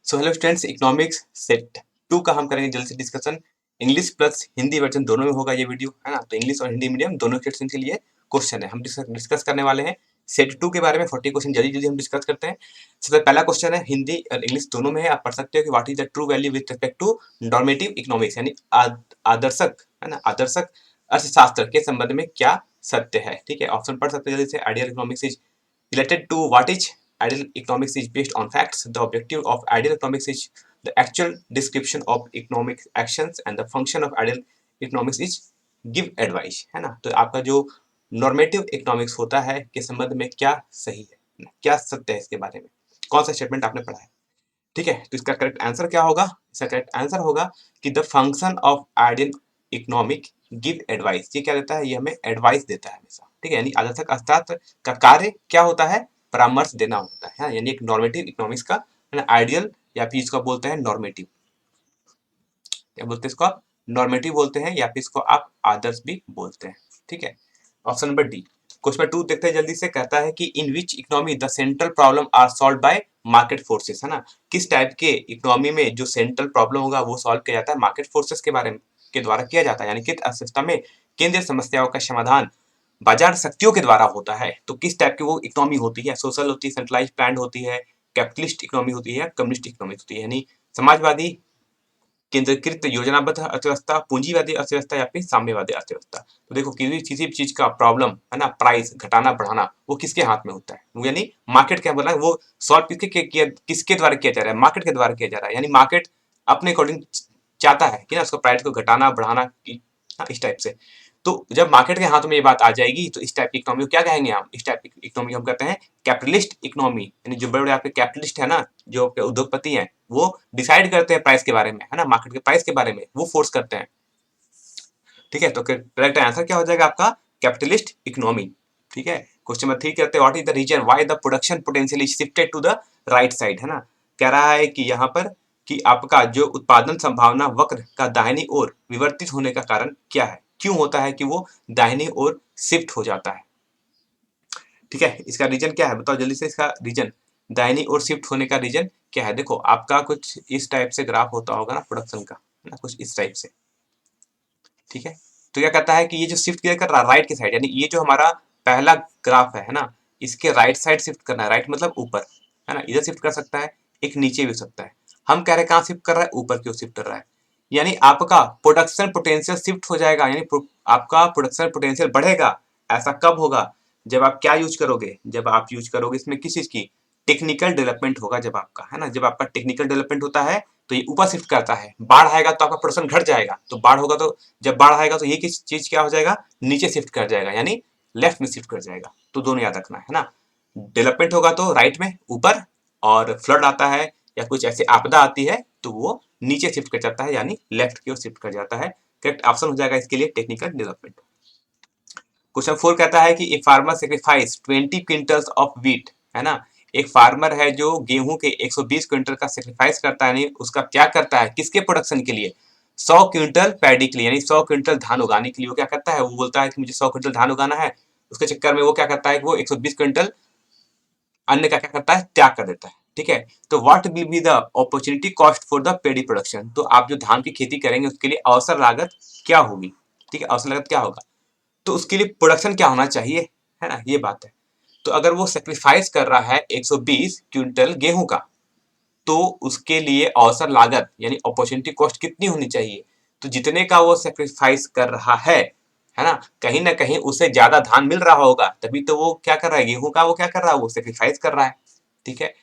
So hello students, economics set 2 का हम करेंगे जल्द से discussion. English plus Hindi version दोनों में होगा ये वीडियो, है ना। तो इंग्लिश और हिंदी मीडियम दोनों सेक्शन के लिए क्वेश्चन है, हम डिस्कस करने वाले हैं। सेट 2 के बारे में 40 क्वेश्चन जल्दी जल्दी हम डिस्कस करते हैं। सबसे पहला क्वेश्चन है, हिंदी और इंग्लिश दोनों में है, आप पढ़ सकते हो कि what is the true value with respect to normative economics, यानी आदर्शक, है ना, आदर्शक अर्थशास्त्र के संबंध में क्या सत्य है। ठीक है, ऑप्शन पढ़ सकते हैं जल्दी से। Ideal economics is related to what is ideal economics is based on facts. The objective of ideal economics is the actual description of economic actions and the function of ideal economics is give advice, है ना। तो आपका जो normative economics होता है के संबंध में क्या सही है, क्या सत्य है, इसके बारे में कौन सा स्टेटमेंट आपने पढ़ा है। ठीक है, तो इसका करेक्ट आंसर क्या होगा। इसका करेक्ट आंसर होगा कि the function of ideal economic give advice. ये क्या देता है, ये हमें एडवाइस देता है हमेशा। ठीक है, यानी आदर्शक अर्थशास्त्र का कार्य क्या होता है, परामर्श देना होता है। यानी एक नॉर्मेटिव इकोनॉमिक्स का आइडियल, या फिर इसको बोलते हैं नॉर्मेटिव, क्या बोलते हैं इसको आप, नॉर्मेटिव बोलते हैं, या फिर इसको आप आदर्श भी बोलते हैं। ठीक है, option number D. Question number 2 देखते हैं जल्दी से। कहता है कि in which economy the central problem are solve by market forces, है ना। किस टाइप के इकोनॉमी में जो सेंट्रल प्रॉब्लम होगा वो सॉल्व किया जाता है मार्केट फोर्सेस के बारे में, के द्वारा किया जाता है। यानी कि अर्थव्यवस्था में केंद्रीय समस्याओं का समाधान बाजार शक्तियों के द्वारा होता है। तो किस टाइप की वो इकोनॉमी होती है, सोशल होती है, सेंट्रलाइज प्लान होती है, कैपिटलिस्ट इकोनॉमी होती है, कम्युनिस्ट इकोनॉमी होती है, यानी समाजवादी केंद्रीकृत योजनाबद्ध अर्थव्यवस्था, पूंजीवादी अर्थव्यवस्था, या फिर साम्यवादी अर्थव्यवस्था। तो देखो, किसी भी चीज का प्रॉब्लम, है ना, प्राइस घटाना बढ़ाना, वो किसके हाथ में होता है, वो यानी मार्केट क्या बोला है, वो सॉल्व किसके द्वारा किया जा रहा है, मार्केट के द्वारा किया जा रहा है। यानी मार्केट अपने अकॉर्डिंग चाहता है कि ना उसको प्राइस को घटाना बढ़ाना, इस टाइप से। तो जब मार्केट के हाथ में ये बात आ जाएगी तो इस टाइप की इकोनॉमी को क्या कहेंगे हम, इस टाइप की इकोनॉमी हम कहते हैं कैपिटलिस्ट इकोनॉमी। यानी जो बड़े बड़े आपके कैपिटलिस्ट है ना, जो उद्योगपति हैं, वो डिसाइड करते हैं प्राइस के बारे में, है ना, मार्केट के प्राइस के बारे में वो फोर्स करते हैं। ठीक है, तो करेक्ट आंसर क्या हो जाएगा आपका, कैपिटलिस्ट इकोनॉमी। ठीक है, क्वेश्चन नंबर 3 कहते हैं what is the reason why the production potential is shifted to the right side, है ना। कह रहा है कि यहाँ पर कि आपका जो उत्पादन संभावना वक्र का दाहिनी ओर विवर्तित होने का कारण क्या है, क्यों होता है कि वो दाहिनी ओर शिफ्ट हो जाता है। ठीक है, इसका रीजन क्या है बताओ जल्दी से, इसका रीजन दाहिनी ओर शिफ्ट होने का रीजन क्या है। देखो, आपका कुछ इस टाइप से ग्राफ होता होगा ना प्रोडक्शन का, है ना, कुछ इस टाइप से। ठीक है, तो क्या कहता है कि ये जो शिफ्ट किया कर रहा है राइट की साइड, यानी ये जो हमारा पहला ग्राफ है ना, इसके राइट साइड शिफ्ट करना है। राइट मतलब ऊपर, है ना, इधर शिफ्ट कर सकता है, एक नीचे भी हो सकता है। हम कह रहे हैं कहाँ शिफ्ट कर रहा है, ऊपर की ओर शिफ्ट कर रहा है। यानी आपका प्रोडक्शन पोटेंशियल शिफ्ट हो जाएगा, यानी आपका प्रोडक्शन पोटेंशियल बढ़ेगा। ऐसा कब होगा, जब आप क्या यूज करोगे, जब आप यूज करोगे इसमें किस चीज की, टेक्निकल डेवलपमेंट होगा जब आपका, है ना। जब आपका टेक्निकल डेवलपमेंट होता है तो ये ऊपर शिफ्ट करता है। बाढ़ आएगा तो आपका प्रोडक्शन घट जाएगा, तो बाढ़ होगा तो, जब बाढ़ आएगा तो ये किस चीज क्या हो जाएगा, नीचे शिफ्ट कर जाएगा, यानी लेफ्ट में शिफ्ट कर जाएगा। तो दोनों याद रखना, है ना। डेवलपमेंट होगा तो राइट में ऊपर, और फ्लड आता है या कुछ ऐसी आपदा आती है तो वो नीचे शिफ्ट कर जाता है, यानी लेफ्ट की ओर शिफ्ट कर जाता है। करेक्ट ऑप्शन हो जाएगा इसके लिए टेक्निकल डेवलपमेंट। क्वेश्चन 4 कहता है कि a farmer sacrifice 20 quintals of wheat, है ना। एक फार्मर है जो गेहूं के 120 क्विंटल का सेक्रीफाइस करता है, नहीं उसका क्या करता है, किसके प्रोडक्शन के लिए, 100 क्विंटल पैडी के लिए, यानी 100 क्विंटल धान उगाने के लिए वो क्या करता है, वो बोलता है कि मुझे 100 क्विंटल धान उगाना है। उसके चक्कर में वो क्या करता है कि वो 120 क्विंटल अन्न का क्या करता है, त्याग कर देता है। ठीक है, तो what will be the opportunity cost for the pedi production. तो आप जो धान की खेती करेंगे उसके लिए अवसर लागत क्या होगी। ठीक है, अवसर लागत क्या होगा, तो उसके लिए प्रोडक्शन क्या होना चाहिए, है ना, ये बात है। तो अगर वो सेक्रीफाइस कर रहा है 120 क्विंटल गेहूं का, तो उसके लिए अवसर लागत यानी अपॉर्चुनिटी कॉस्ट कितनी होनी चाहिए, तो जितने का वो सेक्रीफाइस कर रहा है ना कहीं उसे ज्यादा धान मिल रहा होगा, तभी तो वो क्या कर रहा है, गेहूं का वो क्या कर रहा है, वो सेक्रीफाइस कर रहा है। ठीक है,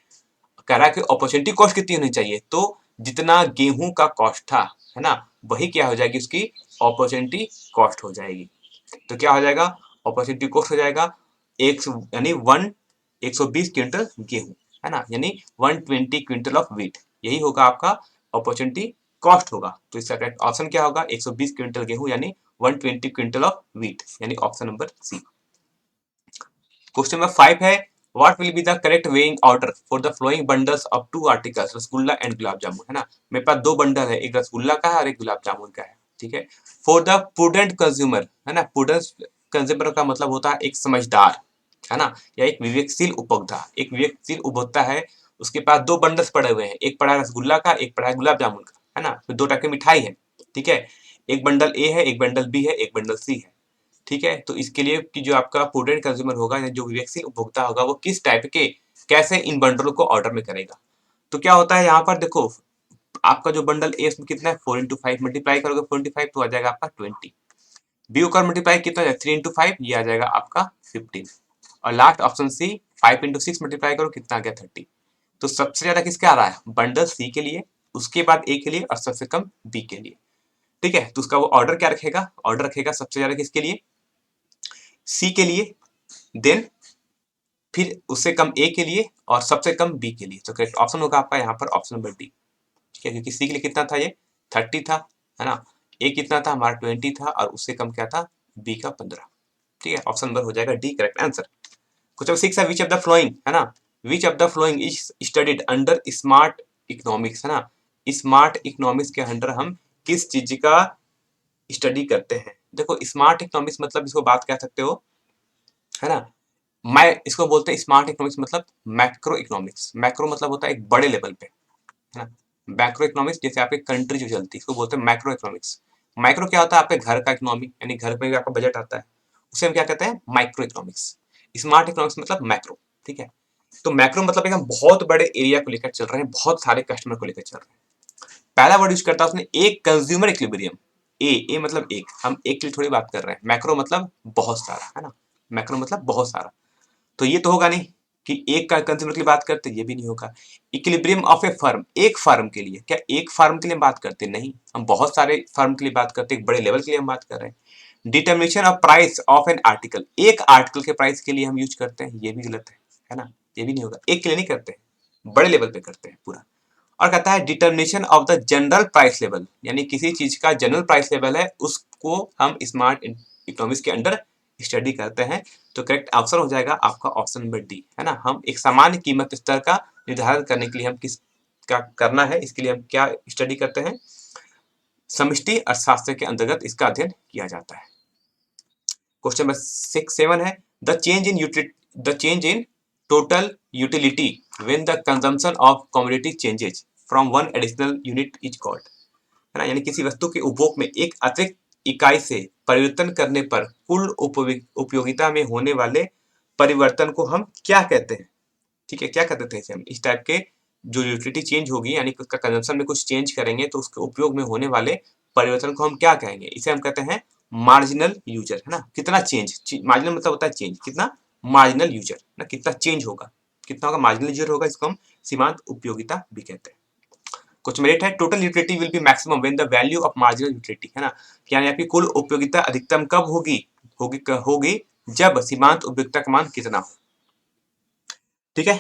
कह रहा है कि अपॉर्चुनिटी कॉस्ट कितनी होनी चाहिए, तो जितना गेहूं का कॉस्ट था, है ना, वही क्या हो जाएगी, उसकी अपॉर्चुनिटी कॉस्ट हो जाएगी। तो क्या हो जाएगा, अपॉर्चुनिटी कॉस्ट हो जाएगा यानी 120 क्विंटल गेहूं, है ना, यानी 120 क्विंटल ऑफ व्हीट, यही होगा आपका अपॉर्चुनिटी कॉस्ट होगा। तो इसका करेक्ट ऑप्शन क्या होगा, 120 क्विंटल गेहूं यानी 120 क्विंटल ऑफ व्हीट, यानी option number C. Question number 5 है what will be the correct weighing order for the flowing bundles of 2 articles rasgulla and gulab jamun, है ना। मेरे पास 2 बंडल है, एक रसगुल्ला का है और एक गुलाब जामुन का है। ठीक है, फॉर द प्रूडेंट कंज्यूमर, है ना, प्रूडेंट कंज्यूमर का मतलब होता है एक समझदार, है ना, या एक विवेकशील उपभोक्ता। एक विवेकशील उपभोक्ता है उसके पास 2 बंडल्स पड़े हुए हैं, एक पड़ा है रसगुल्ला का, एक पड़ा है गुलाब जामुन का, है ना, तो 2 टाइप की मिठाई है, ठीक है, एक बंडल ए है, एक बंडल बी है, एक बंडल सी है, ठीक है। तो इसके लिए कि जो आपका प्रूडेंट कंज्यूमर होगा या जो विवेकशील उपभोक्ता होगा वो किस टाइप के कैसे इन बंडलों को ऑर्डर में करेगा। तो क्या होता है यहाँ पर देखो, आपका जो बंडल ए उसमें कितना है 4 into 5 मल्टीप्लाई करोगे 4 into 5 तो आ जाएगा आपका 20, बी का मल्टीप्लाई कितना है 3 into 5 ये आ जाएगा आपका 15, और last option C 5 into 6 multiply करो कितना आ गया 30। तो सबसे ज्यादा किसके आ रहा है बंडल सी के लिए, उसके बाद ए के लिए और सबसे कम बी के लिए, ठीक है। तो उसका वो ऑर्डर क्या रखेगा, ऑर्डर रखेगा सबसे ज्यादा किसके लिए सी के लिए, देन फिर उससे कम ए के लिए और सबसे कम बी के लिए। तो करेक्ट ऑप्शन होगा आपका यहाँ पर ऑप्शन नंबर डी, ठीक है, क्योंकि सी के लिए कितना था ये 30 था, है ना, ए कितना था हमारा 20 था और उससे कम क्या था बी का 15, ठीक है, ऑप्शन नंबर हो जाएगा डी करेक्ट आंसर। क्वेश्चन 6 है विच ऑफ द फ्लोइंग, है ना, which of the following is studied under smart economics, है ना, स्मार्ट इकोनॉमिक्स के अंडर हम किस चीज का स्टडी करते हैं। देखो स्मार्ट इकोनॉमिक्स मतलब इसको बात कह सकते हो, है ना, मैं इसको बोलते हैं स्मार्ट इकोनॉमिक्स मतलब मैक्रो इकोनॉमिक्स, मैक्रो मतलब होता है एक बड़े लेवल पे, है ना, मैक्रो इकोनॉमिक्स जैसे आपके कंट्री जो चलती है इसको बोलते हैं मैक्रो इकोनॉमिक्स। माइक्रो क्या होता है आपके घर का इकोनॉमी यानी घर में भी आपका बजट आता है, उसे हम क्या कहते हैं माइक्रो इकोनॉमिक्स। स्मार्ट इकोनॉमिक्स मतलब मैक्रो, ठीक है। तो मैक्रो मतलब एक हम बहुत बड़े एरिया को लेकर चल रहे हैं, बहुत सारे कस्टमर को लेकर चल रहे हैं। पहला वर्ड यूज करता है उसने एक कंज्यूमर इक्विलिब्रियम, ए मतलब एक, हम एक के लिए थोड़ी बात कर रहे हैं, मैक्रो मतलब बहुत सारा, है ना, मैक्रो मतलब बहुत सारा। तो ये तो होगा नहीं कि एक का कंज्यूमर के लिए बात करते, ये भी नहीं होगा। इक्विलिब्रियम ऑफ ए फर्म, एक फर्म के लिए, क्या एक फर्म के लिए बात करते नहीं, हम बहुत सारे फर्म के लिए बात करते हैं, एक बड़े लेवल के लिए हम बात कर रहे हैं। Determination of price of an article, एक आर्टिकल के प्राइस के लिए हम यूज करते हैं, ये भी गलत है ना, ये भी नहीं होगा, एक के लिए नहीं करते, बड़े लेवल पे करते हैं पूरा। और कहता है determination of the general price level, यानी किसी चीज का जनरल प्राइस लेवल है उसको हम स्मार्ट इकोनॉमिक्स के अंडर स्टडी करते हैं। तो करेक्ट आंसर हो जाएगा आपका ऑप्शन नंबर डी, है ना, हम एक सामान्य कीमत स्तर का निर्धारण करने के लिए हम किस का करना है, इसके लिए हम क्या स्टडी करते हैं, समष्टि अर्थशास्त्र के अंतर्गत इसका अध्ययन किया जाता है। क्वेश्चन नंबर 7 है the change in total utility when the consumption of commodity changes from one additional unit is called, है ना, यानी किसी वस्तु के उपभोग में एक अतिरिक्त इकाई से परिवर्तन करने पर कुल उपयोगिता में होने वाले परिवर्तन को हम क्या कहते हैं, ठीक है, क्या कहते थे इसे हम, इस टाइप के जो यूटिलिटी चेंज होगी यानी उसका कंजम्पशन में कुछ चेंज करेंगे तो उसके उपयोग में होने वाले परिवर्तन को हम क्या कहेंगे, इसे हम कहते हैं मार्जिनल यूजर, है ना, कितना चेंज, मार्जिनल मतलब होता है चेंज, कितना मार्जिनल यूजर ना, कितना चेंज होगा, कितना होगा मार्जिनल यूजर होगा, इसको हम सीमांत उपयोगिता भी कहते हैं। कुछ मेरिट है total utility will be maximum when the value of marginal utility, है ना, यानी आपकी कुल उपयोगिता अधिकतम कब होगी, होगी जब सीमांत उपयोगिता का मान कितना हो, ठीक है।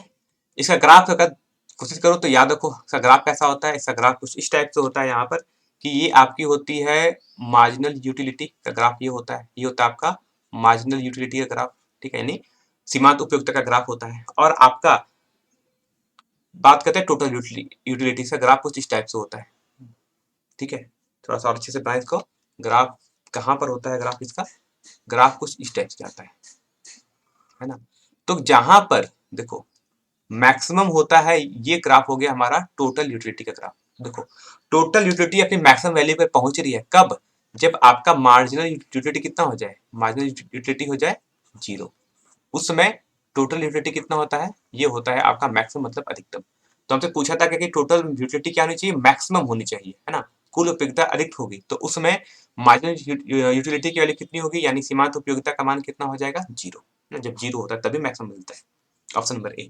इसका ग्राफ अगर कोशिश करो तो याद रखो इसका ग्राफ कैसा होता है, इसका ग्राफ कुछ इस टाइप से होता है यहाँ पर कि ये आपकी होती है मार्जिनल यूटिलिटी का ग्राफ, ये होता है, ये होता है आपका मार्जिनल यूटिलिटी का ग्राफ, ठीक है, यानी सीमांत उपयोगिता का ग्राफ होता है। और आपका बात करते हैं टोटल यूटिलिटी का ग्राफ कुछ इस टाइप से होता है, ठीक है, थोड़ा सा और अच्छे से बनाए इसको, ग्राफ कहाँ पर होता है ग्राफ इसका, ग्राफ कुछ इस टाइप से आता है ना। तो जहां पर देखो मैक्सिमम होता है ये ग्राफ हो गया हमारा टोटल यूटिलिटी का ग्राफ। देखो टोटल यूटिलिटी अपनी मैक्सिमम वैल्यू पर पहुंच रही है कब, जब आपका मार्जिनल यूटिलिटी कितना हो जाए, मार्जिनल यूटिलिटी हो जाए 0, उस समय टोटल यूटिलिटी कितना होता है, ये होता है आपका मैक्सिमम मतलब अधिकतम। तो हमसे पूछा था कि टोटल यूटिलिटी क्या होनी चाहिए, मैक्सिमम होनी चाहिए, है ना, कुल उपयोगिता अधिक होगी तो उस समय मार्जिनल यूटिलिटी की वैल्यू कितनी होगी, यानी सीमांत उपयोगिता का मान कितना हो जाएगा 0, जब 0 होता है तभी मैक्सिमम मिलता है, ऑप्शन नंबर ए।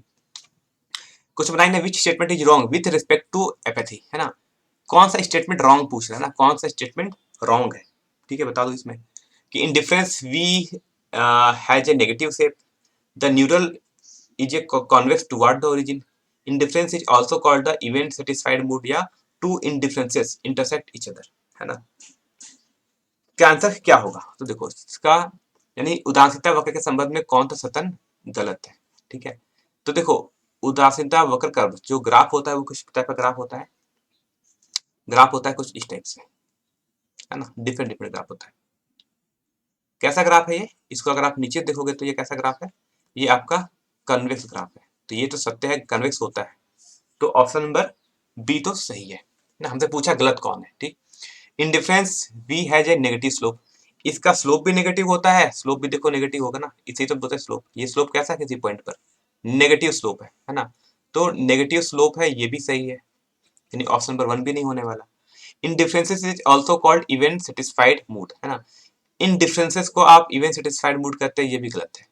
क्वेश्चन 9 है which statement is wrong with respect to apathy, है ना, कौन सा स्टेटमेंट रॉन्ग पूछ रहा है ना, कौन सा स्टेटमेंट रॉन्ग है, ठीक है, बता दो इसमें कि indifference we has a negative shape, the neural is a convex toward the origin. Indifference is also called the event satisfied mood या two indifferences intersect each other, है ना। क्या आंसर क्या होगा, तो देखो इसका यानी उदासीनता वक्र के संबंध में कौन सा सतन गलत है, ठीक है। तो देखो उदासीनता वक्र का जो ग्राफ होता है वो किस टाइप का ग्राफ होता है, ग्राफ होता है कुछ इस टाइप से, है ना, डिफरेंट डिफरेंट ग्राफ होता है। कैसा ग्राफ है ये, इसको अगर आप नीचे देखोगे तो ये कैसा ग्राफ है, ये आपका कन्वेक्स ग्राफ है। तो ये तो सत्य है कन्वेक्स होता है, तो ऑप्शन नंबर बी तो सही है ना। हमसे पूछा गलत कौन है, ठीक। Indifference we has a negative slope, इसका स्लोप भी नेगेटिव होता है, स्लोप भी देखो नेगेटिव होगा ना, इसी तो बोलते हैं स्लोप। ये स्लोप कैसा है, किसी पॉइंट पर नेगेटिव स्लोप है ना। तो नेगेटिव स्लोप है, ये भी सही है, यानी ऑप्शन नंबर 1 भी नहीं होने वाला। In differences is also called event satisfied mood, है ना। इन डिफरेंसेस को आप इवेंट सेटिस्फाइड मूड कहते हैं, ये भी गलत है।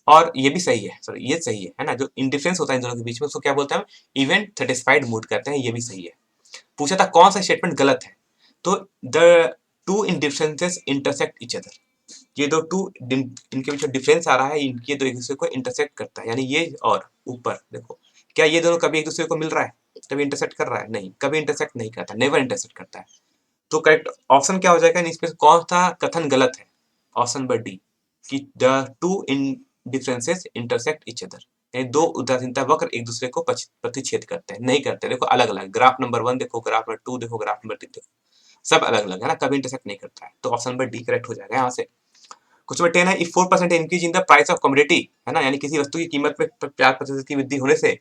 और ये भी सही है, सॉरी ये सही है ना। जो इंडिफरेंस होता है इन दोनों के बीच में उसको क्या बोलते हैं, इवेंट सेटिस्फाइड मूड कहते हैं, ये भी सही है। पूछा था कौन सा स्टेटमेंट गलत है, तो the two indifferences intersect each other, ये दो टू इनके बीच डिफरेंस आ रहा है, इनके दो एक दूसरे को इंटरसेक्ट करता है, यानी ये और ऊपर देखो, क्या ये दोनों कभी एक दूसरे को मिल रहा है, कभी इंटरसेक्ट कर रहा है, नहीं, कभी इंटरसेक्ट नहीं करता, नेवर इंटरसेक्ट करता है। तो करेक्ट ऑप्शन क्या हो जाएगा, इसमें कौन सा कथन गलत है, ऑप्शन नंबर डी, कि the two in differences intersect each other, यानी दो उदासीनता वक्र एक दूसरे को प्रतिच्छेद करते हैं, नहीं करते। देखो अलग अलग, ग्राफ नंबर 1 देखो, ग्राफ नंबर 2 देखो, ग्राफ नंबर 3 देखो, सब अलग अलग है ना, कभी इंटरसेक्ट नहीं करता है। तो ऑप्शन नंबर डी करेक्ट हो जाएगा यहाँ से। क्वेश्चन नंबर 10 है, if 4% increase in the price of commodity, है ना, यानी किसी वस्तु की कीमत में 4% की वृद्धि होने से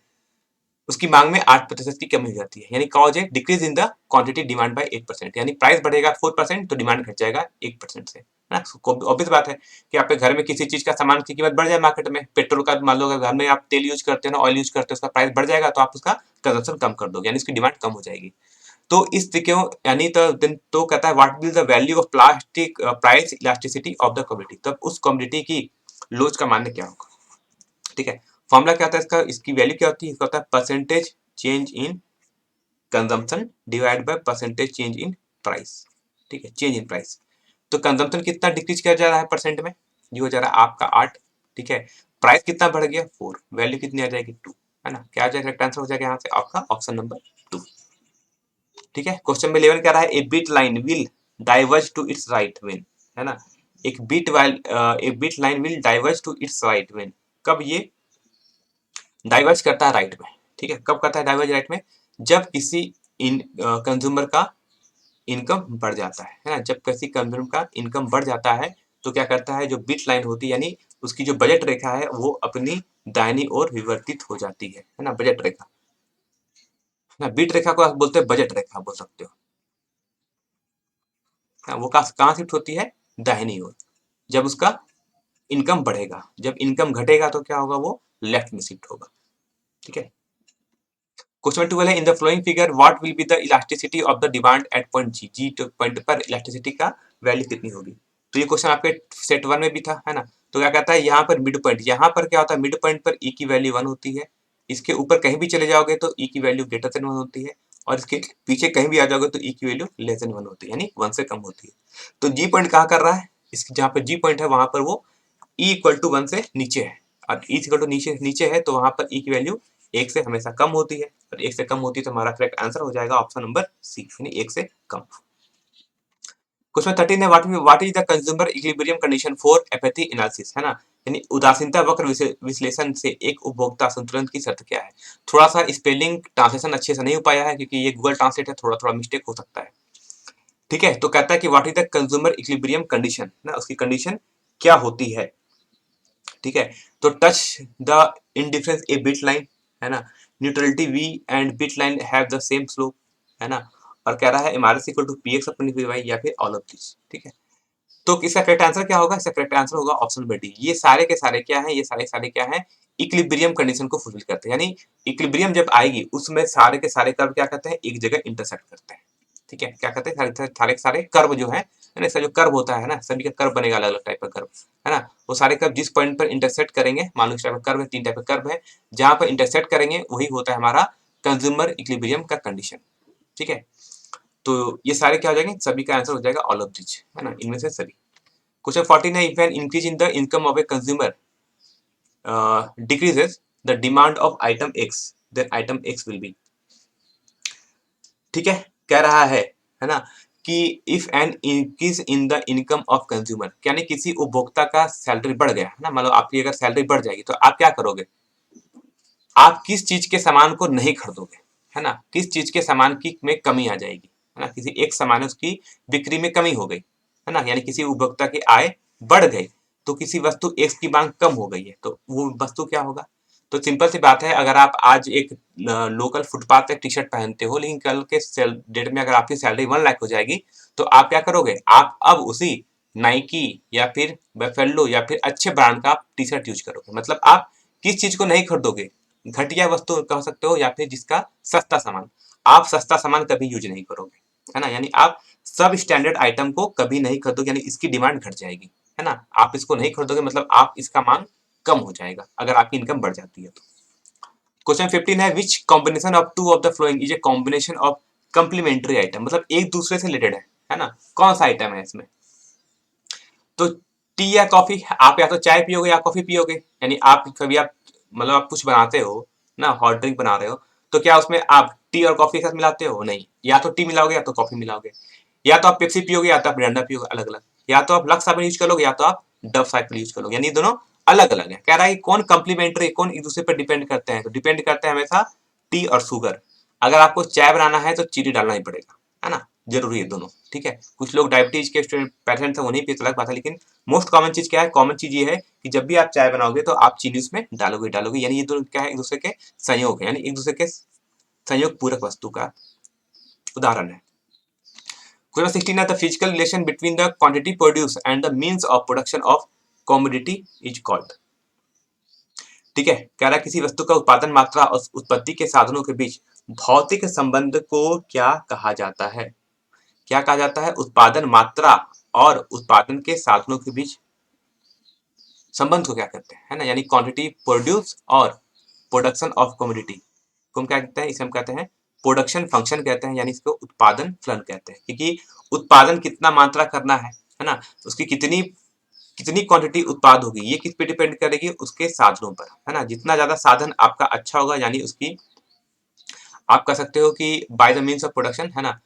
उसकी मांग में 8% की कमी हो जाती है, यानी कॉज है decrease in the quantity demand by 8%, यानी प्राइस बढ़ेगा 4% तो डिमांड घट जाएगा 1% से, है ना। ऑब्वियस बात है कि आपके घर में किसी चीज का सामान की कीमत बढ़ जाए मार्केट में, पेट्रोल का मान लो, अगर घर में आप तेल यूज करते हो ना, ऑयल यूज करते हो, उसका प्राइस बढ़ जाएगा तो आप उसका कंजप्शन कम कर दोगे, यानी उसकी डिमांड कम हो जाएगी। तो इस क्यों, यानी तो कहता है what will the value of plastic price elasticity of the commodity, तब उस कमोडिटी की लोच का मान्य क्या होगा, ठीक है। फॉर्मूला क्या होता है इसका, इसकी वैल्यू क्या होती है, इसका होता है percentage change in consumption divide by percentage change in price, ठीक है, चेंज इन प्राइस। तो कंजम्पशन कितना डिक्रीज किया जा रहा है परसेंट में, ये हो जा रहा है आपका 8, ठीक है। प्राइस कितना बढ़ गया 4, वैल्यू कितनी आ जाएगी 2, है ना। क्या आ जाएगा, करेक्ट आंसर हो जाएगा यहाँ से आपका ऑप्शन नंबर 2, ठीक है। क्वेश्चन में 11 क्या रहा है, a bit line will diverge to its right when, है ना। एक bit line will diverge to its right when, कब ये डाइवर्ज करता है राइट में, ठीक है। कब करता है डाइवर्ज राइट में, जब किसी कंज्यूमर का इनकम बढ़ जाता है ना। जब किसी कंज्यूमर का इनकम बढ़ जाता है तो क्या करता है, जो बिट लाइन होती है, यानी उसकी जो बजट रेखा है वो अपनी दाहिनी ओर विवर्तित हो जाती है ना, बजट रेखा ना। बिट रेखा को आप बोलते हैं बजट रेखा बोल सकते हो ना। वो कहाँ शिफ्ट होती है, दाहिनी ओर, जब उसका इनकम बढ़ेगा। जब इनकम घटेगा तो क्या होगा, वो लेफ्ट में शिफ्ट होगा, ठीक है। क्वेश्चन 12 है, in the flowing figure what will be the elasticity of the demand at point G, G point पर इलास्टिसिटी का वैल्यू कितनी होगी। तो ये क्वेश्चन आपके सेट 1 में भी था, है ना। तो क्या कहता है, यहाँ पर मिड पॉइंट, यहाँ पर क्या होता है, मिड पॉइंट पर ई की वैल्यू 1 होती है, इसके ऊपर कहीं भी चले जाओगे तो ई की वैल्यू ग्रेटर देन 1 होती है, और इसके पीछे कहीं भी आ जाओगे तो ई की वैल्यू लेस देन 1 होती है, यानी 1 से कम होती है। तो जी पॉइंट कहाँ कर रहा है, इसकी जहाँ पर जी पॉइंट है वहां पर वो ई इक्वल टू 1 से नीचे है, और ई इक्वल टू नीचे नीचे है, तो वहां पर ई की वैल्यू 1 से हमेशा कम होती है, और 1 से कम होती है तो हमारा करेक्ट आंसर हो जाएगा ऑप्शन नंबर सी, यानी 1 से कम। क्वेश्चन 13 है, what is the consumer equilibrium condition for apathy analysis, है ना, यानी उदासीनता वक्र विश्लेषण से एक उपभोक्ता संतुलन की शर्त क्या है। थोड़ा सा स्पेलिंग ट्रांसलेशन अच्छे से नहीं हो पाया है क्योंकि ये गूगल ट्रांसलेट है, थोड़ा थोड़ा मिस्टेक हो सकता है, ठीक है। तो कहता है कि what is the consumer equilibrium condition ना, उसकी कंडीशन क्या होती है, ठीक है। तो touch the indifference a bit line, है ना, neutrality we and bit line have the same slope, है ना, और कह रहा है MRS equal to PX upon PY या फिर ऑल ऑफ दिस, ठीक है। तो इसका करेक्ट आंसर क्या होगा, इसका करेक्ट आंसर होगा ऑप्शन नंबर डी। ये सारे के सारे क्या है, ये सारे सारे क्या है, इक्विलिब्रियम कंडीशन को फुलफिल करते हैं, यानी इक्विलिब्रियम जब आएगी उसमें सारे के सारे कर्व क्या करते हैं, एक जगह इंटरसेक्ट करते हैं, ठीक है। क्या कहते हैं, सारे के सारे कर्व जो है ना, इसका जो कर्व होता है ना, सभी का कर्व बनेगा अलग अलग टाइप का कर्व, है ना। वो सारे कर्व जिस पॉइंट पर इंटरसेक्ट करेंगे, मान लो इस टाइप का कर्व है, 3 टाइप का कर्व है, जहां पर इंटरसेक्ट करेंगे वही होता है हमारा कंज्यूमर इक्विलिब्रियम का कंडीशन, ठीक है। तो ये सारे क्या हो जाएंगे, सभी का आंसर हो जाएगा ऑल ऑफ दिस, है ना, इनमें से सभी। क्वेश्चन 14 है, if an increase in the income of a consumer decreases the demand of item X, then item X will be, ठीक है। कह रहा है ना, कि if an increase in the income of consumer, यानी किसी उपभोक्ता का सैलरी बढ़ गया है ना, मतलब आपकी अगर सैलरी बढ़ जाएगी तो आप क्या करोगे, आप किस चीज के सामान को नहीं खरीदोगे, है ना, किस चीज के सामान की में कमी आ जाएगी, है ना, किसी एक सामान उसकी बिक्री में कमी हो गई, है ना, यानी किसी उपभोक्ता की आय बढ़ गई तो किसी वस्तु एक्स की मांग कम हो गई है, तो वो वस्तु क्या होगा, तो सिंपल सी बात है, अगर आप आज एक लोकल फुटपाथ पे टी शर्ट पहनते हो, लेकिन कल के डेट में अगर आपकी सैलरी 1 लाख हो जाएगी, तो आप क्या करोगे? आप अब उसी नाइकी या फिर बफेलो या फिर अच्छे ब्रांड का टी शर्ट यूज करोगे। मतलब आप किस चीज को नहीं खरीदोगे? घटिया वस्तु कह सकते हो या फिर जिसका सस्ता सामान। आप सस्ता सामान कभी यूज नहीं करोगे, है ना। यानी आप सब स्टैंडर्ड आइटम को कभी नहीं खरीदोगे, यानी इसकी डिमांड घट जाएगी, है ना। आप इसको नहीं खरीदोगे मतलब आप इसका मांग कम हो जाएगा अगर आपकी इनकम बढ़ जाती है तो। क्वेश्चन 15 है, which combination of two of the following is a combination of complementary item. मतलब एक दूसरे से रिलेटेड है ना। कौन सा आइटम है इसमें? तो टी या कॉफी, आप या तो चाय पियोगे या कॉफी पियोगे। यानी आप कभी आप मतलब आप कुछ बनाते हो ना, हॉट ड्रिंक बना रहे हो, तो क्या उसमें आप टी और कॉफी के साथ मिलाते हो? नहीं, या तो टी मिलाओगे या तो कॉफी मिलाओगे। या तो आप पेप्सी पियोगे या तो आप मिरिंडा पियोगे, अलग अलग। या तो आप लक्स साबुन यूज करोगे या तो आप डव साबुन यूज करोगे, यानी दोनों अलग अलग है। कह रहा है कि कौन कंप्लीमेंट्री, कौन एक दूसरे पर डिपेंड करते हैं? तो डिपेंड करते हैं हमेशा टी और शुगर। अगर आपको चाय बनाना है तो चीनी डालना ही पड़ेगा, है ना। जरूरी है दोनों, ठीक है। कुछ लोग डायबिटीज के पेशेंट है वो नहीं पीते, अलग बात है, लेकिन मोस्ट कॉमन चीज क्या है? कॉमन चीज ये है कि जब भी आप चाय बनाओगे तो आप चीनी उसमें डालोगे डालोगे, यानी ये दोनों क्या है? एक दूसरे के संयोग है, यानी एक दूसरे के संयोग पूरक वस्तु का उदाहरण है। Question 16 है, the physical relation between the quantity produced and the means of production of commodity is called। ठीक है, कह रहा है किसी वस्तु का उत्पादन मात्रा और उत्पत्ति के साधनों के बीच भौतिक संबंध को क्या कहा जाता है? क्या कहा जाता है? उत्पादन मात्रा और उत्पादन के साधनों के बीच संबंध को क्या कहते हैं, है ना। यानी क्वांटिटी प्रोड्यूस और प्रोडक्शन ऑफ कमोडिटी को हम क्या कहते हैं? इसे हम कहते हैं प्रोडक्शन फंक्शन कहते हैं, यानी इसको उत्पादन फलन कहते हैं। क्योंकि उत्पादन कितना मात्रा करना है ना, उसकी कितनी कितनी क्वांटिटी उत्पाद होगी, ये किस पे डिपेंड करेगी? उसके साधनों पर, है ना। जितना ज्यादा साधन आपका अच्छा होगा, यानी उसकी आप कह सकते हो कि by the means of production, है ना,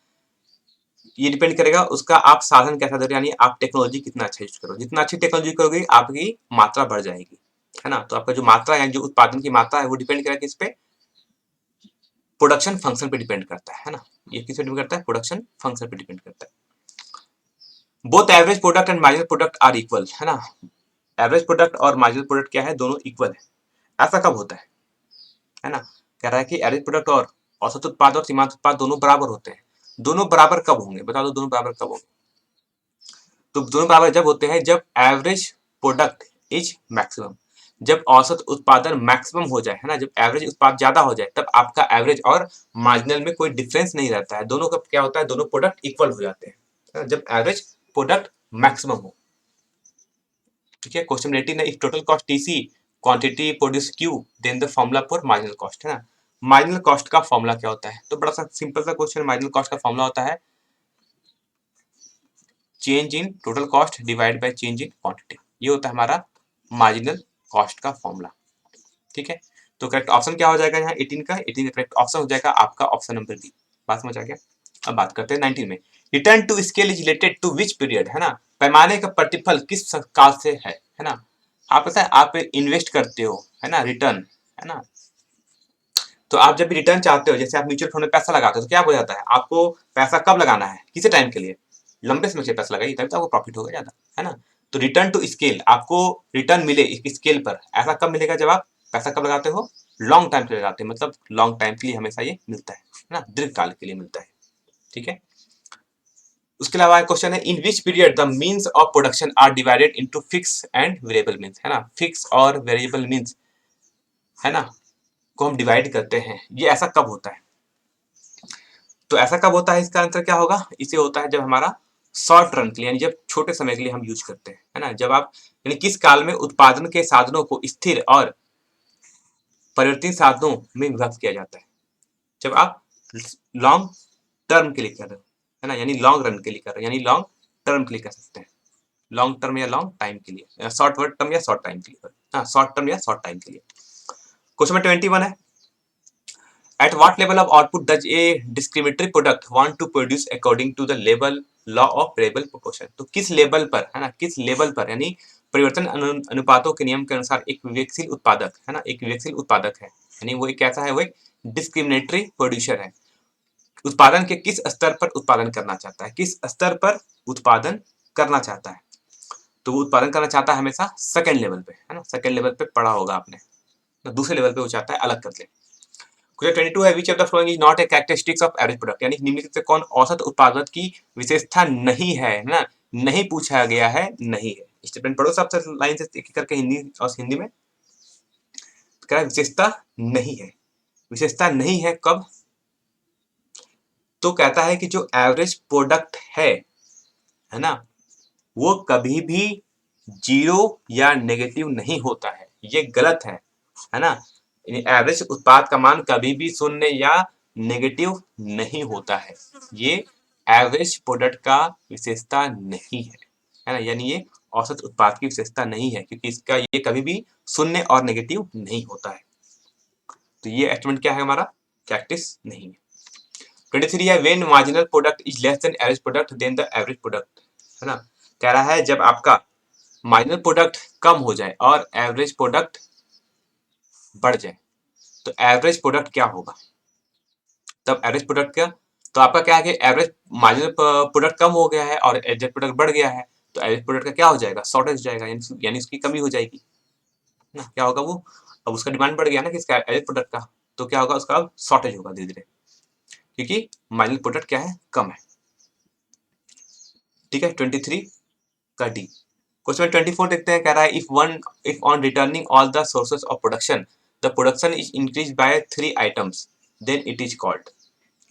ये डिपेंड करेगा उसका आप साधन कैसा दे रहे हो, यानी आप टेक्नोलॉजी कितना अच्छा यूज करो। जितना अच्छी टेक्नोलॉजी करोगे आपकी मात्रा बढ़ जाएगी, है ना। तो आपका जो मात्रा है, जो उत्पादन की मात्रा है, वो डिपेंड करेगा किस पे? प्रोडक्शन फंक्शन पे डिपेंड करता है ना। ये किस पे डिपेंड करता है? प्रोडक्शन फंक्शन पे डिपेंड करता है। Both average product and marginal product are equal, है ना। एवरेज प्रोडक्ट और मार्जिनल प्रोडक्ट क्या है? दोनों इक्वल है। ऐसा कब होता है ना। कह रहा है कि एवरेज प्रोडक्ट और औसत उत्पाद और सीमांत उत्पाद दोनों बराबर होते हैं। दोनों बराबर कब होंगे? बता दो, दोनों बराबर कब होंगे? तो दोनों बराबर जब होते हैं जब एवरेज प्रोडक्ट इज मैक्सिमम, जब औसत उत्पादन मैक्सिमम हो जाए, है ना। जब एवरेज उत्पाद ज्यादा हो जाए, तब आपका एवरेज और मार्जिनल में कोई डिफरेंस नहीं रहता है। दोनों का क्या होता है? दोनों प्रोडक्ट इक्वल हो जाते हैं, है ना? जब एवरेज प्रोडक्ट मैक्सिमम हो, ठीक है। क्वेश्चन 18 है, if total cost TC quantity produce Q then the formula for marginal cost, है ना। मार्जिनल कॉस्ट का फॉर्मूला क्या होता है? तो बड़ा सा सिंपल सा क्वेश्चन। मार्जिनल कॉस्ट का फॉर्मूला होता है change in total cost divide by change in quantity. ये होता है हमारा मार्जिनल कॉस्ट का फॉर्मूला, ठीक है। तो करेक्ट ऑप्शन क्या हो जाएगा यहाँ 18 का? 18 का करेक्ट ऑप्शन हो जाएगा आपका ऑप्शन नंबर बी। बात समझ आ गया। अब बात करते हैं 19 में। Return to scale is related to which period, है ना। पैमाने का प्रतिफल किस काल से है ना। आप पता है आप इन्वेस्ट करते हो, है ना, रिटर्न, है ना। तो आप जब भी रिटर्न चाहते हो, जैसे आप म्यूचुअल फंड में पैसा लगाते हो, तो क्या हो जाता है? आपको पैसा कब लगाना है? किसी टाइम के लिए? लंबे समय से पैसा लगाइए, तभी तो आपको प्रॉफिट होगा ज्यादा, है ना। तो रिटर्न टू स्केल, आपको रिटर्न मिले एक स्केल पर, ऐसा कब मिलेगा? जब आप पैसा कब लगाते हो? लॉन्ग टाइम के लिए लगाते हैं, मतलब लॉन्ग टाइम के लिए हमेशा ये मिलता है ना, दीर्घ काल के लिए मिलता है, ठीक है। उसके अलावा क्वेश्चन है, in which period the means of production are divided into fix and variable means, है ना। फिक्स और वेरिएबल मीन्स, है ना, को हम डिवाइड करते हैं, ये ऐसा कब होता है? तो ऐसा कब होता है? इसका आंसर क्या होगा? इसे होता है जब हमारा शॉर्ट रन के लिए, यानी जब छोटे समय के लिए हम यूज करते हैं, है ना। जब आप यानी किस काल में उत्पादन के साधनों को स्थिर और परिवर्तनीय साधनों में विभक्त किया जाता है? जब आप लॉन्ग टर्म के लिए कर रहे हो, है ना, यानी लॉन्ग रन के लिए कर रहे हो, यानी लॉन्ग टर्म के लिए कर सकते हैं। लॉन्ग टर्म या लॉन्ग टाइम के लिए, शॉर्ट टर्म या शॉर्ट टाइम के लिए, हाँ, शॉर्ट टर्म या शॉर्ट टाइम के लिए। क्वेश्चन नंबर 21 है, at what level of output does a discriminatory product want to produce according to the level law of variable proportion। तो किस लेवल पर, है ना, किस लेवल पर, यानी परिवर्तन अनुपातों के नियम के अनुसार एक विवेकशील उत्पादक, है ना, एक विवेकशील उत्पादक है, यानी वो एक कैसा है? वो एक डिस्क्रिमिनेटरी प्रोड्यूसर है। उत्पादन के किस स्तर पर उत्पादन करना चाहता है? किस स्तर पर उत्पादन करना चाहता है? तो वो उत्पादन करना चाहता है हमेशा सेकंड लेवल पे, है ना। सेकंड लेवल पे पढ़ा होगा आपने, दूसरे लेवल पे वो चाहता है अलग कर ले। क्वेश्चन 22 है which of the following is not a characteristics of average product, यानी निम्नलिखित से कौन औसत उत्पादक की विशेषता नहीं है ना, नहीं पूछा गया है, नहीं है। स्टेटमेंट पढ़ो सबसे लाइन से एक एक करके हिंदी और हिंदी में। क्या विशेषता नहीं है, विशेषता नहीं है कब, तो कहता है कि जो एवरेज प्रोडक्ट है ना, वो कभी भी जीरो या नेगेटिव नहीं होता है, ये गलत है ना। एवरेज उत्पाद का मान कभी भी शून्य या नेगेटिव नहीं होता है, ये एवरेज प्रोडक्ट का विशेषता नहीं है ना, यानी ये औसत उत्पाद की विशेषता नहीं है, क्योंकि इसका ये कभी भी शून्य और नेगेटिव नहीं होता है। तो ये एस्टिमेट क्या है हमारा, कैरेक्टरिस्टिक्स नहीं है। 23 है when marginal product is less than average product then the average product, है ना। कह रहा है जब आपका मार्जिनल प्रोडक्ट कम हो जाए और एवरेज प्रोडक्ट बढ़ जाए, तो एवरेज प्रोडक्ट क्या होगा, तब एवरेज प्रोडक्ट क्या, तो आपका क्या है कि एवरेज मार्जिनल प्रोडक्ट कम हो गया है और एवरेज प्रोडक्ट बढ़ गया है, तो एवरेज प्रोडक्ट का क्या हो जाएगा, शॉर्टेज हो जाएगा, यानी उसकी कमी हो जाएगी ना। क्या होगा वो, अब उसका डिमांड बढ़ गया ना किसका, एवरेज प्रोडक्ट का, तो क्या होगा उसका अब शॉर्टेज होगा धीरे धीरे, क्योंकि मार्जिनल प्रोडक्ट क्या है, कम है। ठीक है, 23 का डी। क्वेश्चन 24 देखते हैं, कह रहा है if on returning all the sources of production the production is increase by 3 items then it is called,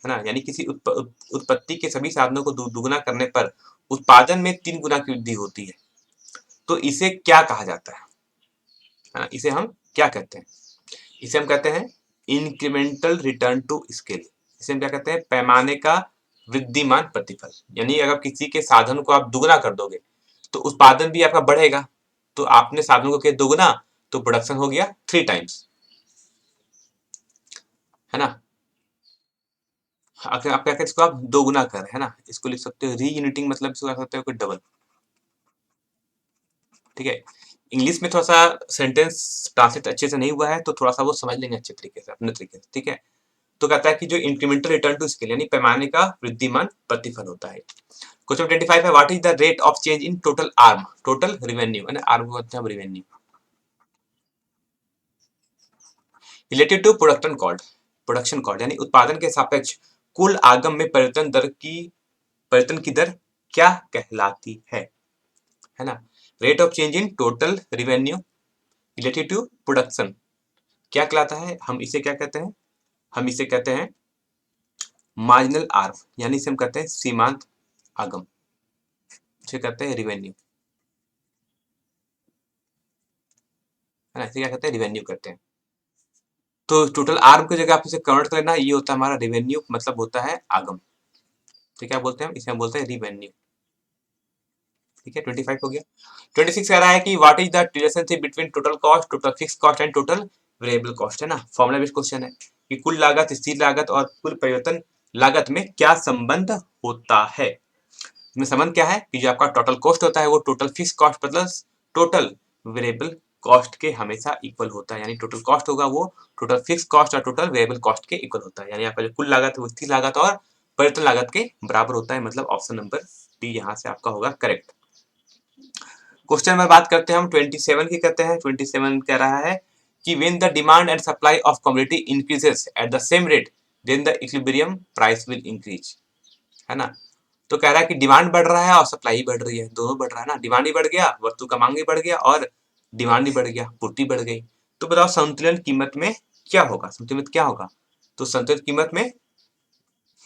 है ना, यानी किसी उत्पत्ति के सभी साधनों को दुगुना करने पर उत्पादन में 3 गुना की वृद्धि होती है, तो इसे क्या कहा जाता है ना, इसे हम क्या कहते हैं, इसे हम कहते हैं इंक्रीमेंटल रिटर्न टू स्केल, इसे हम क्या कहते हैं, पैमाने का वृद्धिमान प्रतिफल, यानी अगर किसी के साधन को आप दुगुना कर दोगे तो उत्पादन भी आपका बढ़ेगा, तो आपने साधनों को किया दुगुना तो प्रोडक्शन हो गया 3 टाइम्स, है ना। अगर आप क्या कहते हैं इसको, आप दोगुना कर, है ना, इसको लिख सकते हो री यूनिटिंग, मतलब इसको कह सकते हो कि डबल। ठीक है, इंग्लिश में थोड़ा सा सेंटेंस ट्रांसलेट अच्छे से नहीं हुआ है, तो थोड़ा सा वो समझ लेंगे अच्छे तरीके से अपने तरीके से। ठीक है, तो कहता है कि जो इंक्रीमेंटल रिटर्न टू स्केल यानी पैमाने का वृद्धिमान प्रतिफल होता है। क्वेश्चन 25 है what is the rate of change in total arm, total revenue, है ना, आर्म को कहते हैं revenue, related to production cost यानी उत्पादन के सापेक्ष कुल आगम में परिवर्तन की दर क्या कहलाती है ना। Rate of change in total revenue related to production क्या कहलाता है, हम इसे क्या कहते हैं, हम इसे कहते हैं मार्जिनल आर्म, यानी इसे हम कहते हैं सीमांत आगम, इसे कहते हैं रेवेन्यू, है ना, इसे क्या कहते हैं, रेवेन्यू कहते हैं। तो टोटल आर्म की जगह आप इसे कन्वर्ट कर लेना, ये होता है हमारा रेवेन्यू, मतलब होता है आगम, तो क्या बोलते हैं, इसे हम बोलते हैं रेवेन्यू। ठीक है, 25 हो गया। 26 कह रहा है कि what is the relationship between total cost, total fix cost and total variable cost, है ना, फॉर्मूला बेस्ड क्वेश्चन है कि कुल लागत, स्थिर लागत और कुल परिवर्तन लागत में क्या संबंध होता है। इसमें संबंध क्या है कि जो आपका टोटल कॉस्ट होता है वो total fix cost plus total variable cost के हमेशा इक्वल होता है, यानी टोटल कॉस्ट होगा वो टोटल फिक्स कॉस्ट और टोटल वेरिएबल कॉस्ट के इक्वल होता है, यानी आपका जो कुल लागत है वो स्थिर लागत और परिवर्तन लागत के बराबर होता है, मतलब ऑप्शन नंबर डी यहाँ से आपका होगा करेक्ट। क्वेश्चन में बात करते हैं हम 27 की, कहते हैं 27 कह रहा है कि when the demand and supply of commodity increases at the same rate then the equilibrium price will increase, है ना। तो कह रहा है कि डिमांड बढ़ रहा है और सप्लाई बढ़ रही है, दोनों बढ़ रहा है ना, डिमांड ही बढ़ गया, वस्तु का मांग भी बढ़ गया और डिमांड भी बढ़ गया, पूर्ति बढ़ गई, तो बताओ संतुलन कीमत में क्या होगा, संतुलित क्या होगा, तो संतुलित कीमत में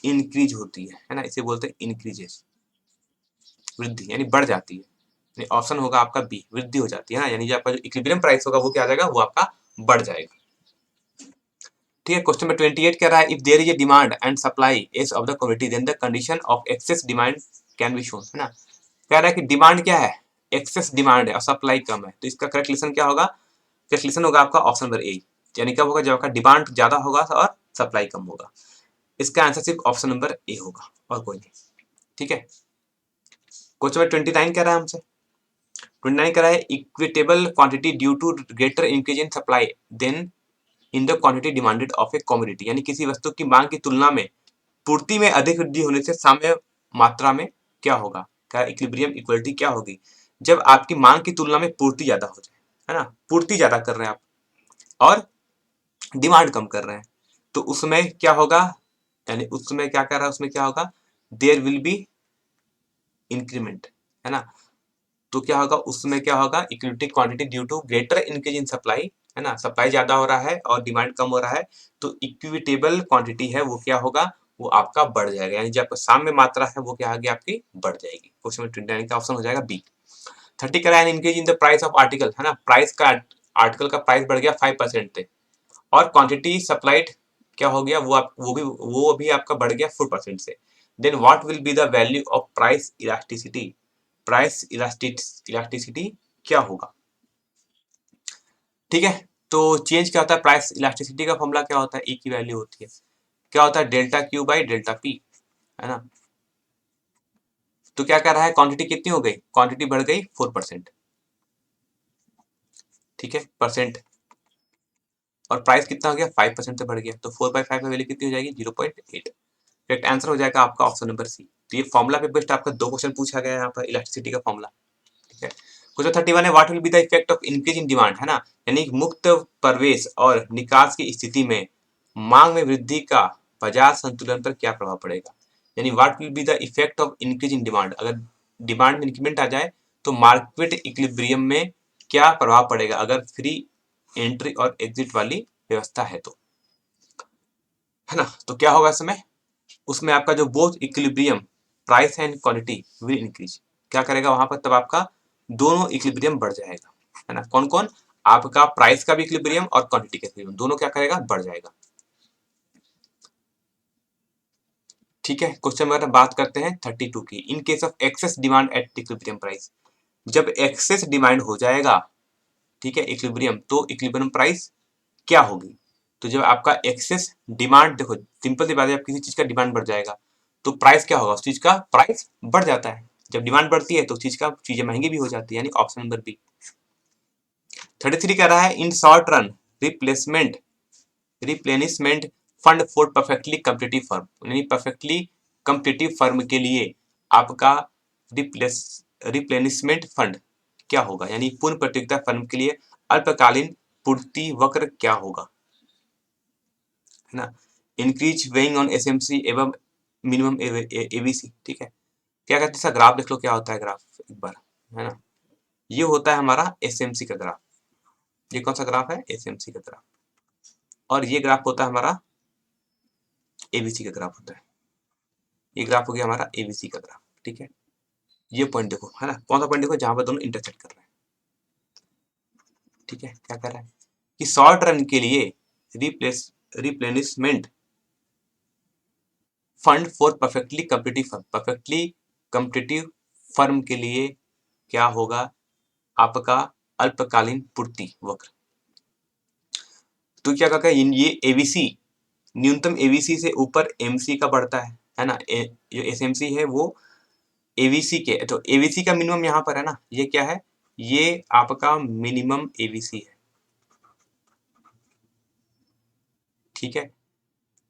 इंक्रीज होती है ना, इसे बोलते हैं इंक्रीजेस, वृद्धि यानी बढ़ जाती है, ऑप्शन होगा आपका बी, वृद्धि हो जाती है ना, यानी जो आपका जो इक्विलिब्रियम प्राइस होगा वो क्या आ जाएगा, वो आपका बढ़ जाएगा। ठीक है, क्वेश्चन में 28 कह रहा है if there is a demand and supply S of the commodity then the condition of excess demand can be shown, है ना। कह रहा है कि डिमांड क्या है, एक्सेस डिमांड है और सप्लाई कम है, तो इसका करेक्ट रिलेशन क्या होगा, करेक्ट रिलेशन होगा आपका ऑप्शन नंबर ए, यानी कब होगा, जब आपका डिमांड ज्यादा होगा और सप्लाई कम होगा, इसका आंसर सिर्फ ऑप्शन नंबर ए होगा और कोई नहीं। ठीक है, क्वेश्चन में 29 कह रहा है हमसे, 29 कह रहा है equitable quantity due to greater increase in supply than in the quantity demanded of a commodity, यानी किसी वस्तु की मांग की तुलना में पूर्ति में अधिक वृद्धि होने से साम्य मात्रा में क्या होगा, क्या इक्विलिब्रियम इक्वलिटी क्या होगी, जब आपकी मांग की तुलना में पूर्ति ज्यादा हो जाए, है ना, पूर्ति ज्यादा कर रहे हैं आप और डिमांड कम कर रहे हैं, तो उसमें क्या होगा, यानी उसमें क्या कर रहा है, उसमें क्या होगा, देयर विल बी इंक्रीमेंट, है ना। तो क्या होगा, उसमें क्या होगा, equity quantity due to greater increase in supply, है ना, सप्लाई ज्यादा हो रहा है और डिमांड कम हो रहा है, तो इक्विटेबल क्वांटिटी है वो क्या होगा, वो आपका बढ़ जाएगा, यानी जो आपका साम्य मात्रा है वो क्या होगी, आपकी बढ़ जाएगी। क्वेश्चन नंबर 29 का ऑप्शन हो जाएगा बी। 30 का है increase in the price of article, है ना, प्राइस का आर्टिकल का प्राइस बढ़ गया 5% से, और क्वांटिटी सप्लाइड क्या हो गया, वो भी आपका बढ़ गया 4% से, then what will be the value of price elasticity, price elasticity क्या होगा। ठीक है, तो चेंज क्या होता है, प्राइस इलास्टिसिटी का फॉर्मूला क्या होता है, ई की वैल्यू होती है, क्या होता है, delta Q by delta P, है ना। तो क्या कर रहा है, क्वांटिटी कितनी हो गई, क्वांटिटी बढ़ गई 4%, ठीक है, परसेंट, और प्राइस कितना हो गया 5% से बढ़ गया, तो 4/5 की वैल्यू कितनी हो जाएगी, 0.8। करेक्ट आंसर हो जाएगा आपका ऑप्शन नंबर सी। तो ये फॉर्मूला पे बेस्ट आपका 2 क्वेश्चन पूछा गया है यहाँ पर इलेक्ट्रिसिटी का फॉर्मूला। ठीक है, क्वेश्चन 31 है, what will be the effect of increase in demand, है ना, यानी मुक्त प्रवेश और निकास की स्थिति में मांग में वृद्धि का बाजार संतुलन पर क्या प्रभाव पड़ेगा, यानी what will be the effect of increase in demand, अगर डिमांड में इंक्रीमेंट आ जाए तो मार्केट इक्विलिब्रियम में क्या प्रभाव पड़ेगा, अगर फ्री एंट्री और एग्जिट वाली व्यवस्था है तो, है ना। तो क्या होगा इसमें, उसमें आपका जो both equilibrium price and quality will increase, क्या करेगा वहां पर, तब आपका दोनों इक्विलिब्रियम बढ़ जाएगा, है ना, कौन कौन, आपका प्राइस का भी इक्विलिब्रियम और क्वांटिटी का इक्विलिब्रियम दोनों क्या करेगा, बढ़ जाएगा। ठीक है, क्वेश्चन नंबर बात करते हैं 32 की, in case of excess demand at equilibrium price, जब एक्सेस डिमांड हो जाएगा, ठीक है, इक्विलिब्रियम, तो इक्विलिब्रियम प्राइस क्या होगी। तो जब आपका एक्सेस डिमांड, देखो सिंपल सी बात है, जब किसी चीज का डिमांड बढ़ जाएगा तो प्राइस क्या होगा, उस चीज का प्राइस बढ़ जाता है, जब डिमांड बढ़ती है तो उस चीज का चीजें महंगी भी हो जाती है, यानी ऑप्शन नंबर बी। 33 कह रहा है, in short run replacement replenishment fund for perfectly competitive firm, यानी परफेक्टली कम्पिटिटिव फर्म के लिए आपका रिप्लेस रिप्लेनिशमेंट फंड क्या होगा, यानी पूर्ण प्रतियोगिता फर्म के लिए अल्पकालीन पूर्ति वक्र क्या होगा, है ना, इंक्रीज वेइंग ऑन एसएमसी एवं मिनिमम एबीसी। ठीक है, क्या कहते हैं, इसका ग्राफ देख लो क्या होता है, ग्राफ एक बार, है ना, ये होता है हमारा एसएमसी का ग्राफ, ये कौन सा ग्राफ है, एसएमसी का ग्राफ, और ये ग्राफ होता है हमारा एबीसी का ग्राफ होता है, ये ग्राफ हो गया हमारा एबीसी का ग्राफ। ठीक है, ये पॉइंट देखो, है ना, कौन सा पॉइंट देखो, जहां पर दोनों इंटरसेक्ट कर रहे हैं। ठीक है, क्या कर रहा है कि शॉर्ट रन के लिए replenishment fund for perfectly competitive firm, perfectly competitive firm के लिए क्या होगा, आपका अल्पकालीन पूर्ति वक्र। तो क्या कहा, ये एबीसी न्यूनतम एबीसी से ऊपर एमसी का बढ़ता है ना, जो एसएमसी है वो एबीसी के, तो एबीसी का मिनिमम यहाँ पर है ना, ये क्या है, ये आपका मिनिमम एबीसी है। ठीक है,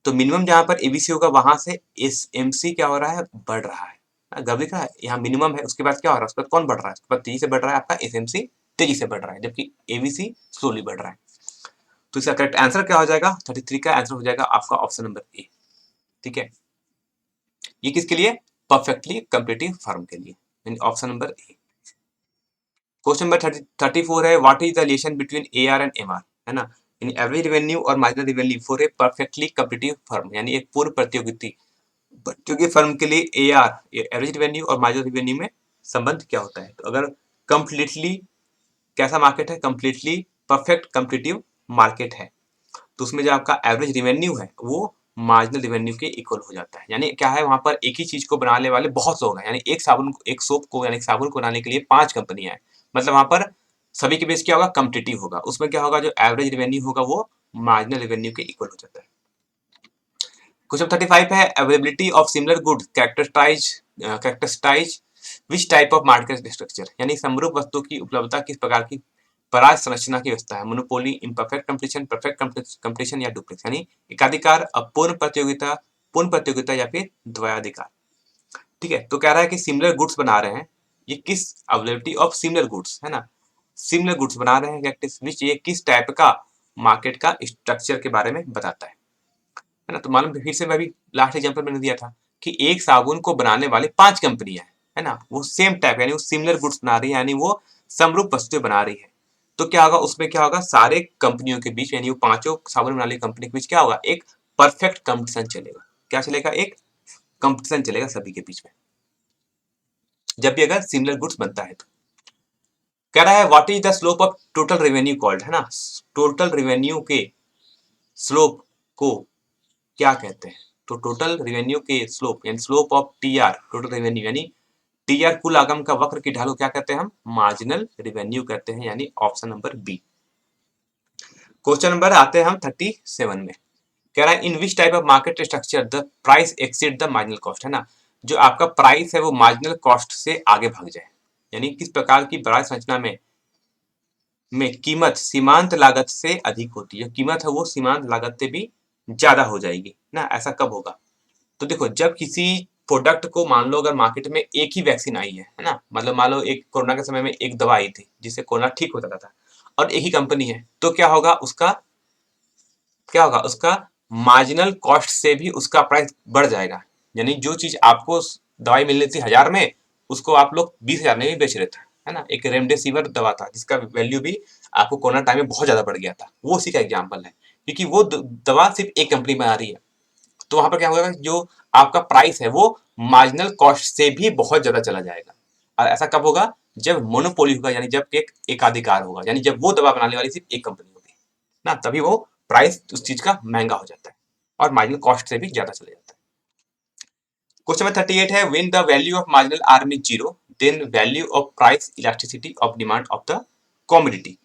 तो मिनिमम जहां पर एबीसी होगा वहां से एसएमसी क्या हो रहा है, बढ़ रहा है, गलती का है, यहाँ मिनिमम है, उसके बाद क्या हो रहा है, उसके बाद कौन बढ़ रहा है, उसके बाद तेजी से बढ़ रहा है आपका एसएमसी, तेजी से बढ़ रहा है, जबकि एबीसी स्लोली बढ़ रहा है। तो इसका करेक्ट आंसर क्या हो जाएगा, 33 का आंसर हो जाएगा आपका ऑप्शन नंबर ए। ठीक है, ये किसके लिए, परफेक्टली कंपीटिटिव फर्म के लिए, यानी option number A. Question number 34 है, what is the relation between AR and MR, है ना, यानी एवरेज रेवेन्यू और marginal revenue for a perfectly competitive firm, यानी एक पूर्ण प्रतियोगिता प्रतियोगी फर्म के लिए एआर एवरेज रेवेन्यू और मार्जिनल रेवेन्यू में संबंध क्या होता है। तो अगर कंप्लीटली कैसा मार्केट है, कंप्लीटली परफेक्ट कंपीटिटिव मार्केट है, तो उसमें जो आपका एवरेज रेवेन्यू है वो मार्जिनल रेवेन्यू के इक्वल हो जाता है, यानी क्या है, वहां पर एक ही चीज को बनाने वाले बहुत लोग हैं, यानी एक सोप को यानी साबुन को बनाने के लिए 5 कंपनियां हैं, मतलब वहां पर सभी के बीच क्या होगा, कम्पिटिटिव होगा, उसमें क्या होगा, जो एवरेज रेवेन्यू होगा वो मार्जिनल रेवेन्यू के इक्वल हो जाता है। क्वेश्चन 35 है, availability of similar goods characterize which type of market structure, यानी समरूप वस्तु की उपलब्धता किस प्रकार की पराज संरचना की व्यवस्था है, monopoly, imperfect competition, perfect competition या डुप्लेक्स, यानी एकाधिकार, पूर्ण प्रतियोगिता या फिर द्वयाधिकार। ठीक है, तो कह रहा है कि सिमिलर गुड्स बना रहे हैं, ये किस अवेलेबिलिटी ऑफ सिमिलर गुड्स, है ना, सिमिलर गुड्स बना रहे हैं विच, ये किस टाइप का मार्केट का स्ट्रक्चर के बारे में बताता है ना। तो मालूम फिर से मैं अभी लास्ट एग्जांपल मैंने दिया था कि एक साबुन को बनाने वाले 5 कंपनियां है ना, वो सेम टाइप यानी वो सिमिलर गुड्स बना रही है, यानी वो समरूप वस्तुएं बना रही है। तो क्या होगा उसमें, क्या होगा, सारे कंपनियों के बीच यानी वो पांचों साबुन बनाने वाली कंपनी के बीच क्या होगा, एक परफेक्ट कंपटीशन चलेगा। क्या चलेगा, एक कंपटीशन चलेगा सभी के बीच में, जब भी अगर सिमिलर गुड्स बनता है तो। कह रहा है what is the slope of total revenue called, है ना, टोटल रेवेन्यू के स्लोप को क्या कहते हैं। तो टोटल रेवेन्यू के स्लोप यानी slope of TR, total revenue यानी टीआर कुल आगम का वक्र की ढाल को क्या कहते हैं हम, मार्जिनल रेवेन्यू कहते हैं, यानी option number B. Question number आते हैं हम 37 में। कह रहा है in which type of market structure the price exceed the marginal cost, है ना, जो आपका प्राइस है वो मार्जिनल कॉस्ट से आगे भाग जाए, यानी किस प्रकार की प्राइस संरचना में कीमत सीमांत लागत से अधिक होती है, कीमत है वो सीमांत लागत से भी ज्यादा हो जाएगी ना। ऐसा कब होगा, तो देखो जब किसी प्रोडक्ट को, मान लो अगर मार्केट में एक ही वैक्सीन आई है ना, मतलब मान लो एक कोरोना के समय में एक दवा आई थी जिससे कोरोना ठीक हो जाता था, और एक ही कंपनी है, तो क्या होगा उसका, क्या होगा उसका मार्जिनल कॉस्ट से भी उसका प्राइस बढ़ जाएगा। यानी जो चीज आपको दवाई मिलनी थी 1000 में, उसको आप लोग 20,000 में भी बेच रहे थे, है ना। एक रेमडेसिविर दवा था जिसका वैल्यू भी आपको कोरोना टाइम में बहुत ज्यादा बढ़ गया था, वो उसी का एग्जाम्पल है, क्योंकि वो दवा सिर्फ एक कंपनी बना रही है। तो वहां पर क्या होगा, जो आपका प्राइस है वो मार्जिनल कॉस्ट से भी बहुत ज्यादा चला जाएगा। और ऐसा कब होगा, जब मोनोपोली होगा, यानी जब एक एकाधिकार होगा, यानी जब वो दवा बनाने वाली सिर्फ एक कंपनी होगी ना, तभी वो प्राइस उस चीज का महंगा हो जाता है और मार्जिनल कॉस्ट से भी ज्यादा चले जाता है। क्वेश्चन नंबर 38 है when the value of marginal arm is zero then value of price elasticity of demand of the commodity.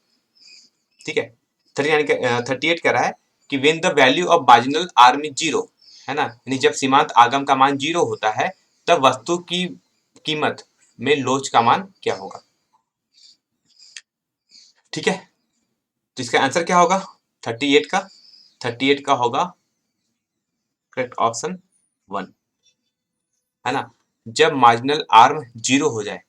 ठीक है, 38 कह रहा है कि when the value of marginal arm is zero, है ना, यानी जब सीमांत आगम का मान जीरो होता है तब वस्तु की कीमत में लोच का मान क्या होगा। ठीक है, तो इसका आंसर क्या होगा 38 का होगा करेक्ट ऑप्शन 1, है ना। जब मार्जिनल आर्म जीरो हो जाए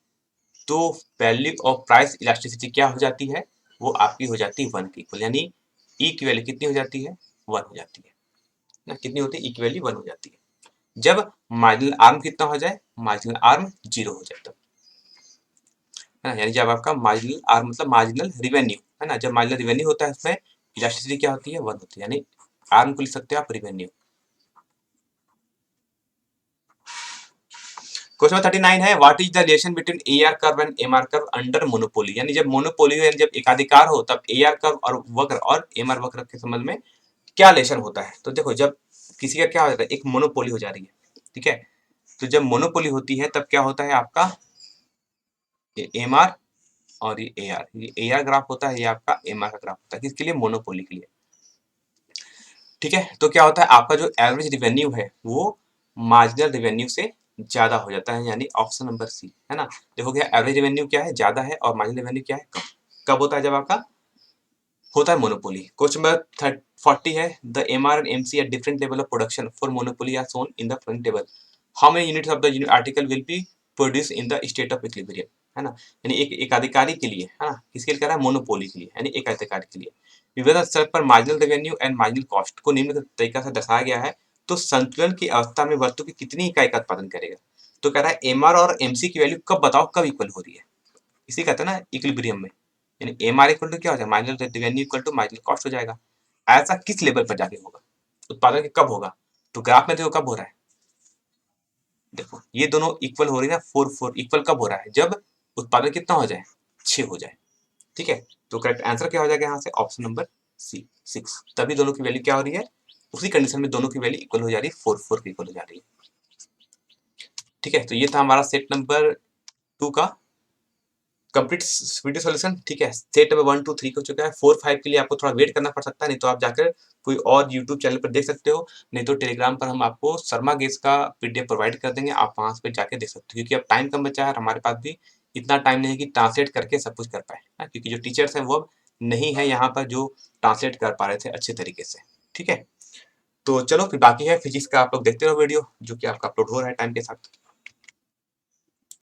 तो वैल्यू ऑफ प्राइस इलास्टिसिटी क्या हो जाती है, वो आपकी हो जाती है 1 की इक्वल, यानी ई की वैल्यू कितनी हो जाती है, 1 हो जाती है ना। कितनी होती है, ई की वैल्यू 1 हो जाती है जब मार्जिनल आर्म कितना हो जाए, मार्जिनल आर्म जीरो हो जाए तब, है ना। यानी जब आपका मार्जिनल आर्म मतलब मार्जिनल रिवेन्यू, है ना, जब मार्जिनल रिवेन्यू होता है उसमें इलास्टिसिटी क्या होती है, 1 होती है, यानी आर्म को लिख सकते हो आप रिवेन्यू। क्वेश्चन नंबर 39 है what is the relation between AR curve and MR curve under monopoly, यानी जब मोनोपोली हो, यानी जब एकाधिकार हो, तब एआर कर्व और वक्र और एमआर वक्र के संबंध में क्या रिलेशन होता है। तो देखो जब किसी का क्या हो जाता है, एक मोनोपोली हो जा रही है, ठीक है, तो जब मोनोपोली होती है तब क्या होता है आपका एम आर और ये ए आर, ये ए आर ग्राफ होता है, ये आपका एम आर का ग्राफ होता है, किसके लिए, मोनोपोली के लिए। ठीक है, तो क्या होता है आपका जो एवरेज रिवेन्यू है वो मार्जिनल रिवेन्यू से ज्यादा हो जाता है, यानी ऑप्शन नंबर सी, है ना। देखो क्या एवरेज रिवेन्यू क्या है, ज्यादा है, और मार्जिनल रिवेन्यू क्या है, कम। कब होता है, जब आपका होता है मोनोपोली। क्वेश्चन नंबर 40 है the M R and M C at different level of production for monopoly are shown in the front table, how many units of the article will be produce in the state of equilibrium, है ना। यानी एक एकाधिकारी के लिए, है ना, किसके लिए कह रहा है, मोनोपोली के लिए, यानी एकाधिकारी के लिए विविध स्तर पर marginal revenue and marginal cost को निम्न तरीका से दर्शाया गया है, तो संतुलन की अवस्था में वस्तु की कितनी इकाई का उत्पादन करेगा। तो कह रहा है एम आर और एमसी की वैल्यू कब बताओ, कब इक्वल हो रही है, इसी कहते हैं ना इक्विलिब्रियम में, यानी एम आर इक्वल टू क्या हो जाएगा, marginal revenue equal to marginal cost हो जाएगा। ऐसा किस लेवल पर जाके होगा, उत्पादन के कब होगा, तो ग्राफ में देखो कब हो रहा है, देखो ये दोनों इक्वल हो रही है ना, 4 इक्वल कब हो रहा है, जब उत्पादन कितना हो जाए, 6 हो जाए। ठीक है, तो करेक्ट आंसर क्या हो जाएगा यहाँ से, ऑप्शन नंबर सी 6, तभी दोनों की वैल्यू क्या हो रही है, उसी कंडीशन में दोनों की वैल्यू इक्वल हो जा रही है, 4 की इक्वल हो जा रही है। ठीक है, तो ये था हमारा सेट नंबर 2 का कंप्लीट वीडियो सॉल्यूशन। ठीक है, सेट नंबर 1 2 3 हो चुका है, 4 5 के लिए आपको थोड़ा वेट करना पड़ सकता है, नहीं तो आप जाकर कोई और यूट्यूब चैनल पर देख सकते हो, नहीं तो टेलीग्राम पर हम आपको शर्मा गेस का पीडीएफ प्रोवाइड कर देंगे, आप वहां पे जाके देख सकते हो, क्योंकि अब टाइम कम बचा है और हमारे पास भी इतना टाइम नहीं है कि ट्रांसलेट करके सब कुछ कर पाए, क्योंकि जो टीचर्स हैं वो अब नहीं है यहाँ पर जो ट्रांसलेट कर पा रहे थे अच्छे तरीके से। ठीक है, तो चलो फिर बाकी है फिजिक्स का आप लोग देखते रहो वीडियो जो कि आपका अपलोड हो रहा है टाइम के साथ।